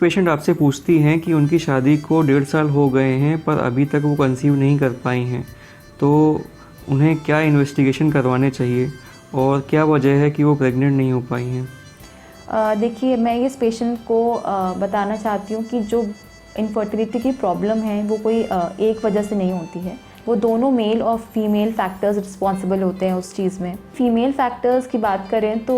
Patient आपसे पूछती हैं कि उनकी शादी को 1.5 साल हो गए हैं पर अभी तक वो कंसीव नहीं कर पाई हैं, तो उन्हें क्या इन्वेस्टिगेशन करवाने चाहिए और क्या वजह है कि वो प्रेग्नेंट नहीं हो पाई हैं। देखिए, मैं इस पेशेंट को बताना चाहती हूँ कि जो इनफर्टिलिटी की प्रॉब्लम है वो कोई एक वजह से नहीं होती है। वो दोनों मेल और फीमेल फैक्टर्स रिस्पॉन्सिबल होते हैं उस चीज़ में। फीमेल फैक्टर्स की बात करें तो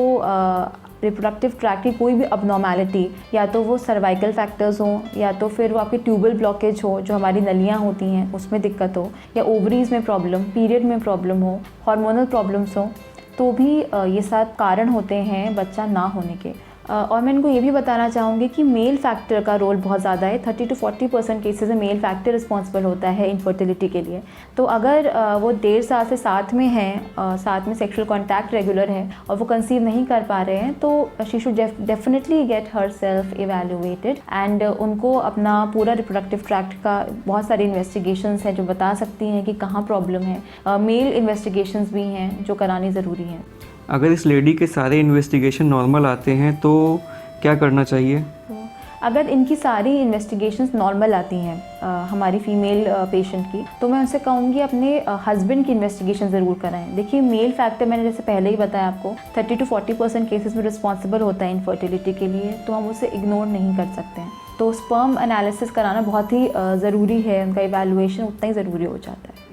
रिप्रोडक्टिव ट्रैक की कोई भी अबनॉर्मैलिटी, या तो वो सर्वाइकल फैक्टर्स हों, या तो फिर वो आपकी ट्यूबल ब्लॉकेज हो, जो हमारी नलियाँ होती हैं उसमें दिक्कत हो, या ओवरीज़ में प्रॉब्लम, पीरियड में प्रॉब्लम हो, हार्मोनल प्रॉब्लम्स हो, तो भी ये सब कारण होते हैं बच्चा ना होने के। और मैं इनको ये भी बताना चाहूँगी कि मेल फैक्टर का रोल बहुत ज़्यादा है। 30 to 40% केसेस में मेल फैक्टर रिस्पॉन्सिबल होता है इनफर्टिलिटी के लिए। तो अगर वो 1.5 साल से साथ में हैं, साथ में सेक्सुअल कॉन्टैक्ट रेगुलर है और वो कंसीव नहीं कर पा रहे हैं, तो she should definitely get her self evaluated and उनको अपना पूरा रिप्रोडक्टिव ट्रैक्ट का बहुत सारी इन्वेस्टिगेशंस हैं जो बता सकती हैं कि कहाँ प्रॉब्लम है। मेल इन्वेस्टिगेशंस भी हैं जो करानी ज़रूरी हैं। अगर इस लेडी के सारे इन्वेस्टिगेशन नॉर्मल आते हैं तो क्या करना चाहिए? अगर इनकी सारी इन्वेस्टिगेशंस नॉर्मल आती हैं हमारी फीमेल पेशेंट की, तो मैं उनसे कहूँगी अपने हस्बैंड की इन्वेस्टिगेशन ज़रूर कराएं। देखिए, मेल फैक्टर मैंने जैसे पहले ही बताया आपको 30 to 40% केसेस में रिस्पॉन्सिबल होता है इनफर्टिलिटी के लिए, तो हम उसे इग्नोर नहीं कर सकते हैं। तो स्पर्म एनालिसिस कराना बहुत ही ज़रूरी है, उनका इवैल्यूएशन उतना ही ज़रूरी हो जाता है।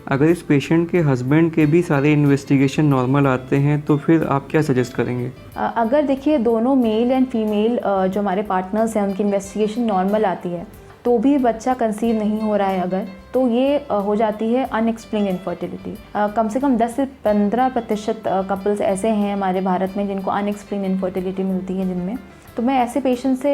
अगर इस पेशेंट के हस्बैंड के भी सारे इन्वेस्टिगेशन नॉर्मल आते हैं तो फिर आप क्या सजेस्ट करेंगे? अगर देखिए दोनों मेल एंड फीमेल जो हमारे पार्टनर्स हैं उनकी इन्वेस्टिगेशन नॉर्मल आती है तो भी बच्चा कंसीव नहीं हो रहा है अगर, तो ये हो जाती है अनएक्सप्लेन्ड इनफर्टिलिटी। कम से कम 10 से 15% कपल्स ऐसे हैं हमारे भारत में जिनको अनएक्सप्लेन्ड इनफर्टिलिटी मिलती है जिनमें। तो मैं ऐसे पेशेंट से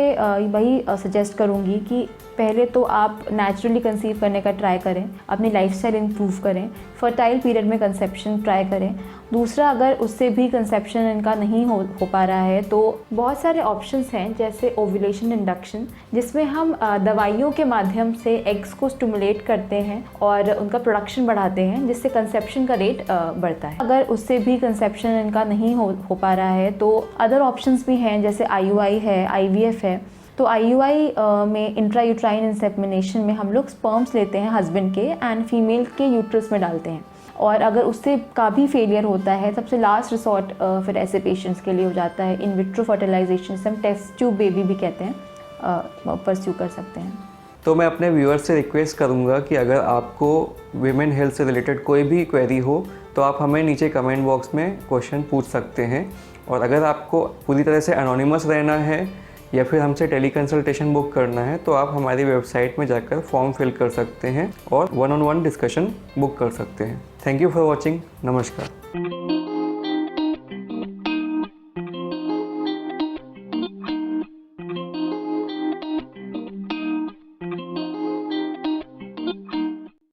वही सजेस्ट करूँगी कि पहले तो आप नेचुरली कंसीव करने का ट्राई करें, अपनी लाइफस्टाइल इंप्रूव करें, फर्टाइल पीरियड में कंसेप्शन ट्राई करें। दूसरा, अगर उससे भी कंसेप्शन इनका नहीं हो पा रहा है तो बहुत सारे ऑप्शंस हैं जैसे ओव्यूलेशन इंडक्शन, जिसमें हम दवाइयों के माध्यम से एग्स को स्टिमुलेट करते हैं और उनका प्रोडक्शन बढ़ाते हैं, जिससे कंसेप्शन का रेट बढ़ता है। अगर उससे भी कंसेप्शन इनका नहीं हो पा रहा है तो अदर ऑप्शंस भी हैं जैसे IUI है, IVF है। तो IUI में इंट्रायूट्राइन इंसेमिनेशन में हम लोग स्पर्म्स लेते हैं हस्बैंड के एंड फीमेल के यूट्रस में डालते हैं, और अगर उससे का भी फेलियर होता है, सबसे लास्ट रिसोर्ट फिर ऐसे पेशेंट्स के लिए हो जाता है इन विट्रो फर्टिलाइजेशन, से हम टेस्ट ट्यूब बेबी भी कहते हैं, परस्यू कर सकते हैं। तो मैं अपने व्यूअर्स से रिक्वेस्ट करूंगा कि अगर आपको वीमेन हेल्थ से रिलेटेड कोई भी क्वेरी हो तो आप हमें नीचे कमेंट बॉक्स में क्वेश्चन पूछ सकते हैं, और अगर आपको पूरी तरह से एनोनिमस रहना है या फिर हमसे टेली कंसल्टेशन बुक करना है तो आप हमारी वेबसाइट में जाकर फॉर्म फिल कर सकते हैं और 1-on-1 डिस्कशन बुक कर सकते हैं। Thank you for watching. नमस्कार।